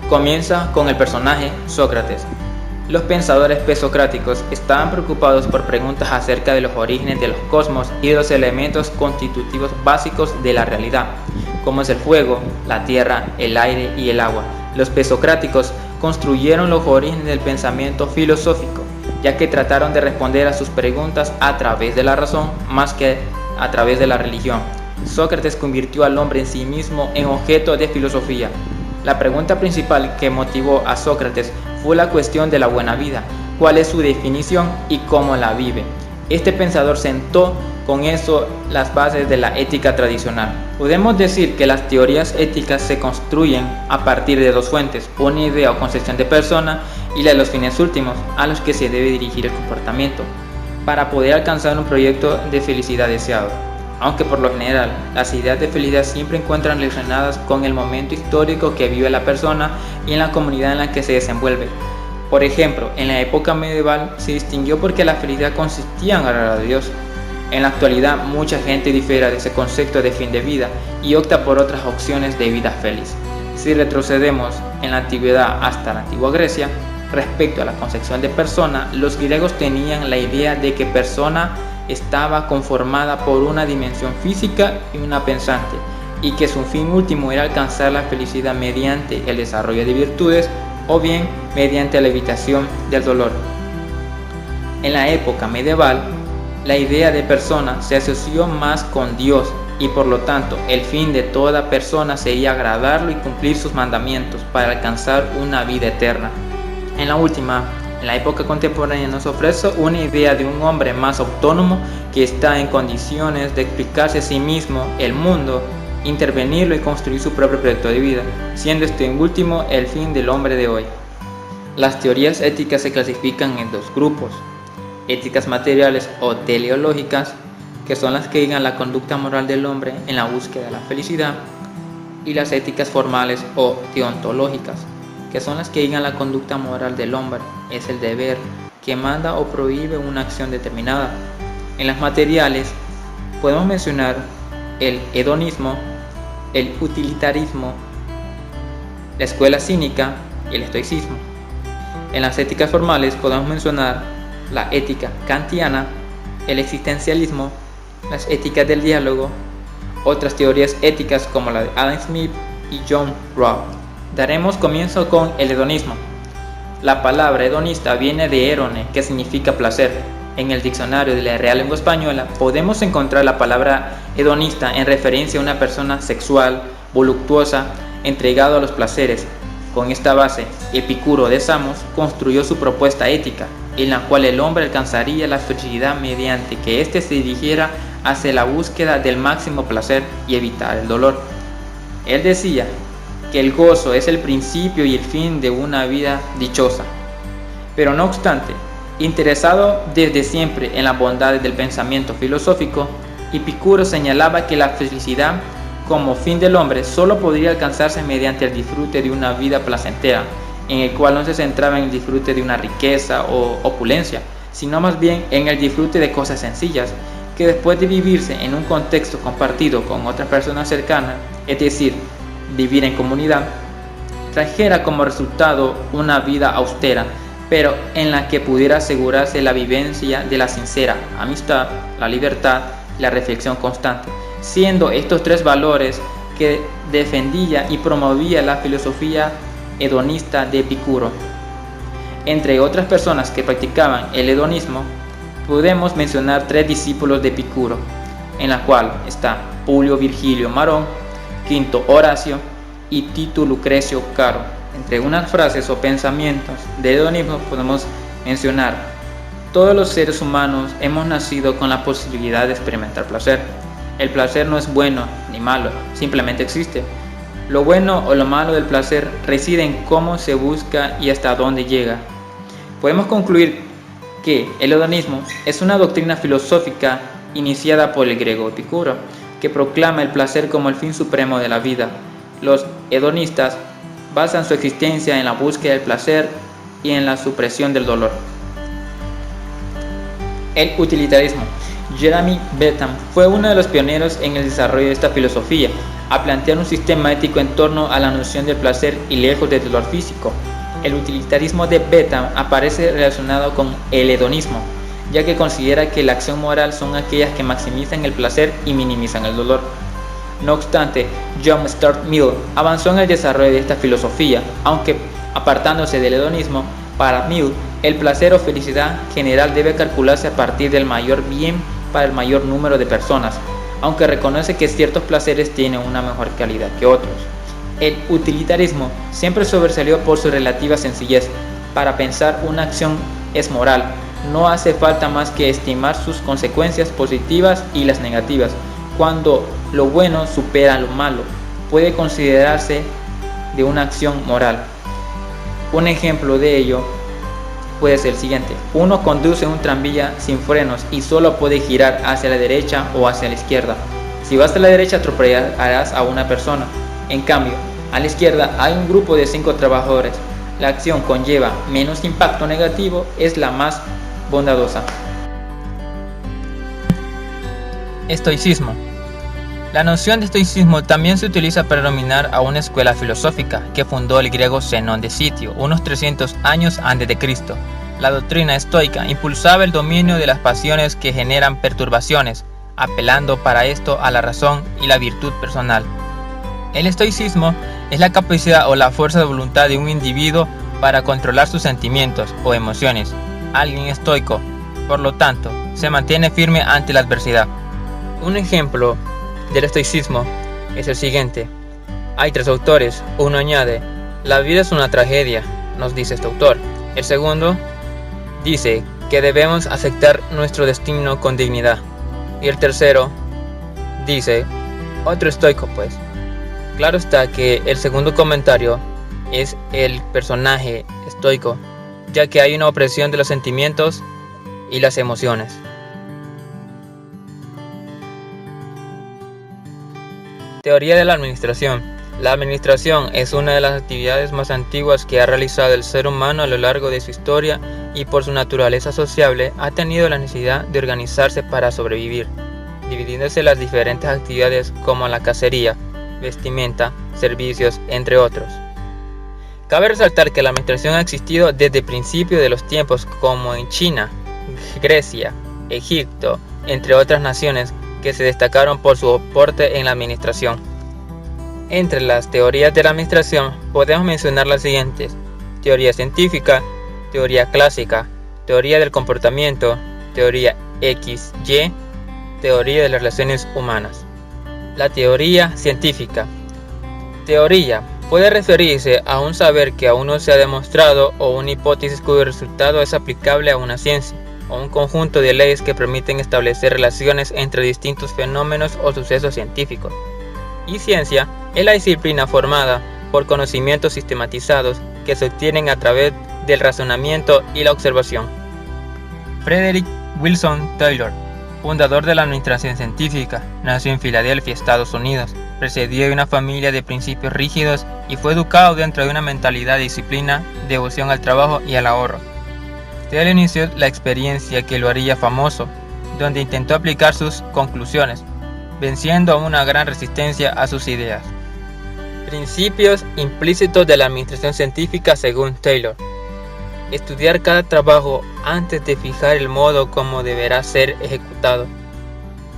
Comienza con el personaje Sócrates. Los pensadores presocráticos estaban preocupados por preguntas acerca de los orígenes de los cosmos y de los elementos constitutivos básicos de la realidad, como es el fuego, la tierra, el aire y el agua. Los presocráticos construyeron los orígenes del pensamiento filosófico, ya que trataron de responder a sus preguntas a través de la razón más que a través de la religión. Sócrates convirtió al hombre en sí mismo en objeto de filosofía. La pregunta principal que motivó a Sócrates fue la cuestión de la buena vida, cuál es su definición y cómo la vive. Este pensador sentó con eso las bases de la ética tradicional. Podemos decir que las teorías éticas se construyen a partir de dos fuentes, una idea o concepción de persona y la de los fines últimos a los que se debe dirigir el comportamiento, para poder alcanzar un proyecto de felicidad deseado. Aunque por lo general las ideas de felicidad siempre encuentran relacionadas con el momento histórico que vive la persona y en la comunidad en la que se desenvuelve. Por ejemplo, en la época medieval se distinguió porque la felicidad consistía en agradar a Dios. En la actualidad mucha gente difiere de ese concepto de fin de vida y opta por otras opciones de vida feliz. Si retrocedemos en la antigüedad hasta la antigua Grecia, respecto a la concepción de persona, los griegos tenían la idea de que persona estaba conformada por una dimensión física y una pensante, y que su fin último era alcanzar la felicidad mediante el desarrollo de virtudes o bien mediante la evitación del dolor. En la época medieval, la idea de persona se asoció más con Dios y por lo tanto el fin de toda persona sería agradarlo y cumplir sus mandamientos para alcanzar una vida eterna. En la época contemporánea nos ofrece una idea de un hombre más autónomo que está en condiciones de explicarse a sí mismo el mundo, intervenirlo y construir su propio proyecto de vida, siendo este en último el fin del hombre de hoy. Las teorías éticas se clasifican en dos grupos: éticas materiales o teleológicas, que son las que guían la conducta moral del hombre en la búsqueda de la felicidad, y las éticas formales o deontológicas, que son las que guían la conducta moral del hombre, es el deber que manda o prohíbe una acción determinada. En las materiales podemos mencionar el hedonismo, el utilitarismo, la escuela cínica y el estoicismo. En las éticas formales podemos mencionar la ética kantiana, el existencialismo, las éticas del diálogo, otras teorías éticas como la de Adam Smith y John Rawls. Daremos comienzo con el hedonismo. La palabra hedonista viene de erone, que significa placer. En el diccionario de la Real Lengua Española podemos encontrar la palabra hedonista en referencia a una persona sexual, voluptuosa, entregado a los placeres. Con esta base, Epicuro de Samos construyó su propuesta ética, en la cual el hombre alcanzaría la felicidad mediante que éste se dirigiera hacia la búsqueda del máximo placer y evitar el dolor. Él decía que el gozo es el principio y el fin de una vida dichosa. Pero no obstante, interesado desde siempre en las bondades del pensamiento filosófico, Epicuro señalaba que la felicidad como fin del hombre solo podría alcanzarse mediante el disfrute de una vida placentera, en el cual no se centraba en el disfrute de una riqueza o opulencia, sino más bien en el disfrute de cosas sencillas, que después de vivirse en un contexto compartido con otras personas cercanas, es decir, vivir en comunidad, trajera como resultado una vida austera, pero en la que pudiera asegurarse la vivencia de la sincera amistad, la libertad y la reflexión constante, siendo estos tres valores que defendía y promovía la filosofía hedonista de Epicuro. Entre otras personas que practicaban el hedonismo, podemos mencionar tres discípulos de Epicuro, en la cual está Publio Virgilio Marón, Quinto Horacio y Tito Lucrecio Caro. Entre unas frases o pensamientos del hedonismo podemos mencionar: todos los seres humanos hemos nacido con la posibilidad de experimentar placer. El placer no es bueno ni malo, simplemente existe. Lo bueno o lo malo del placer reside en cómo se busca y hasta dónde llega. Podemos concluir que el hedonismo es una doctrina filosófica iniciada por el griego Epicuro, que proclama el placer como el fin supremo de la vida. Los hedonistas basan su existencia en la búsqueda del placer y en la supresión del dolor. El utilitarismo. Jeremy Bentham fue uno de los pioneros en el desarrollo de esta filosofía, a plantear un sistema ético en torno a la noción del placer y lejos del dolor físico. El utilitarismo de Bentham aparece relacionado con el hedonismo, ya que considera que la acción moral son aquellas que maximizan el placer y minimizan el dolor. No obstante, John Stuart Mill avanzó en el desarrollo de esta filosofía, aunque apartándose del hedonismo. Para Mill, el placer o felicidad general debe calcularse a partir del mayor bien para el mayor número de personas, aunque reconoce que ciertos placeres tienen una mejor calidad que otros. El utilitarismo siempre sobresalió por su relativa sencillez. Para pensar una acción es moral, no hace falta más que estimar sus consecuencias positivas y las negativas. Cuando lo bueno supera lo malo, puede considerarse de una acción moral. Un ejemplo de ello puede ser el siguiente: uno conduce un tranvía sin frenos y solo puede girar hacia la derecha o hacia la izquierda. Si vas a la derecha atropellarás a una persona. En cambio, a la izquierda hay un grupo de 5 trabajadores. La acción conlleva menos impacto negativo, es la más bondadosa. Estoicismo. La noción de estoicismo también se utiliza para denominar a una escuela filosófica que fundó el griego Zenón de Sitio unos 300 años antes de Cristo. La doctrina estoica impulsaba el dominio de las pasiones que generan perturbaciones, apelando para esto a la razón y la virtud personal. El estoicismo es la capacidad o la fuerza de voluntad de un individuo para controlar sus sentimientos o emociones. Alguien estoico, por lo tanto, se mantiene firme ante la adversidad. Un ejemplo del estoicismo es el siguiente. Hay 3 autores. Uno añade: la vida es una tragedia, nos dice este autor. El segundo dice que debemos aceptar nuestro destino con dignidad. Y el tercero dice: otro estoico pues. Claro está que el segundo comentario es el personaje estoico, ya que hay una opresión de los sentimientos y las emociones. Teoría de la administración. La administración es una de las actividades más antiguas que ha realizado el ser humano a lo largo de su historia y por su naturaleza sociable ha tenido la necesidad de organizarse para sobrevivir, dividiéndose las diferentes actividades como la cacería, vestimenta, servicios, entre otros. Cabe resaltar que la administración ha existido desde el principio de los tiempos, como en China, Grecia, Egipto, entre otras naciones que se destacaron por su aporte en la administración. Entre las teorías de la administración podemos mencionar las siguientes: teoría científica, teoría clásica, teoría del comportamiento, teoría XY, teoría de las relaciones humanas. La teoría científica. Teoría puede referirse a un saber que aún no se ha demostrado o una hipótesis cuyo resultado es aplicable a una ciencia, o un conjunto de leyes que permiten establecer relaciones entre distintos fenómenos o sucesos científicos. Y ciencia es la disciplina formada por conocimientos sistematizados que se obtienen a través del razonamiento y la observación. Frederick Wilson Taylor, fundador de la administración científica, nació en Filadelfia, Estados Unidos. Procedió de una familia de principios rígidos y fue educado dentro de una mentalidad de disciplina, devoción al trabajo y al ahorro. Él inició la experiencia que lo haría famoso, donde intentó aplicar sus conclusiones, venciendo una gran resistencia a sus ideas. Principios implícitos de la administración científica según Taylor. Estudiar cada trabajo antes de fijar el modo como deberá ser ejecutado.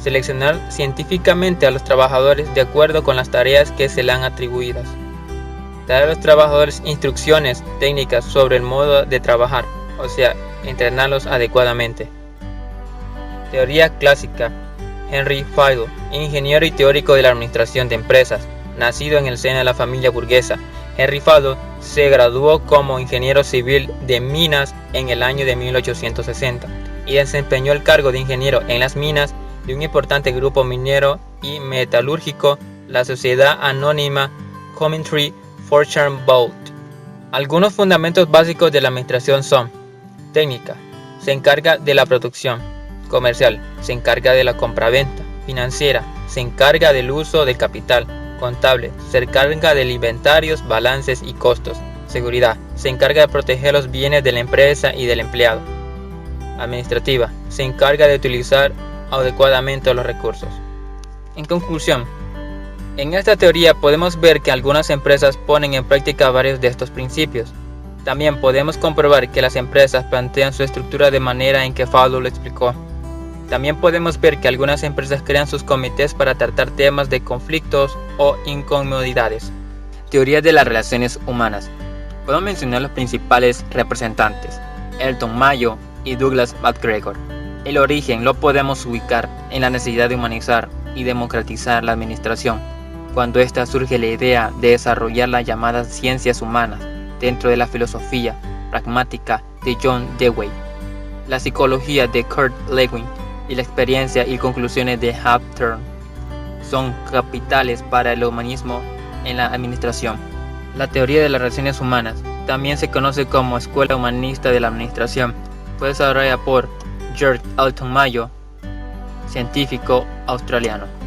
Seleccionar científicamente a los trabajadores de acuerdo con las tareas que se le han atribuidas. Dar a los trabajadores instrucciones técnicas sobre el modo de trabajar, o sea, entrenarlos adecuadamente. Teoría clásica. Henry Fayol, ingeniero y teórico de la administración de empresas, nacido en el seno de la familia burguesa. Henry Fayol se graduó como ingeniero civil de minas en el año de 1860 y desempeñó el cargo de ingeniero en las minas de un importante grupo minero y metalúrgico, la sociedad anónima Coventry Fortune Vault. Algunos fundamentos básicos de la administración son: técnica, se encarga de la producción. Comercial, se encarga de la compraventa. Financiera, se encarga del uso del capital. Contable, se encarga de inventarios, balances y costos. Seguridad, se encarga de proteger los bienes de la empresa y del empleado. Administrativa, se encarga de utilizar adecuadamente los recursos. En conclusión, en esta teoría podemos ver que algunas empresas ponen en práctica varios de estos principios. También podemos comprobar que las empresas plantean su estructura de manera en que Fowler lo explicó. También podemos ver que algunas empresas crean sus comités para tratar temas de conflictos o incomodidades. Teoría de las relaciones humanas. Podemos mencionar los principales representantes, Elton Mayo y Douglas MacGregor. El origen lo podemos ubicar en la necesidad de humanizar y democratizar la administración, cuando ésta surge la idea de desarrollar las llamadas ciencias humanas dentro de la filosofía pragmática de John Dewey, la psicología de Kurt Lewin y la experiencia y conclusiones de Hal Thurn son capitales para el humanismo en la administración. La teoría de las relaciones humanas también se conoce como Escuela Humanista de la Administración. Fue desarrollada por George Elton Mayo, científico australiano.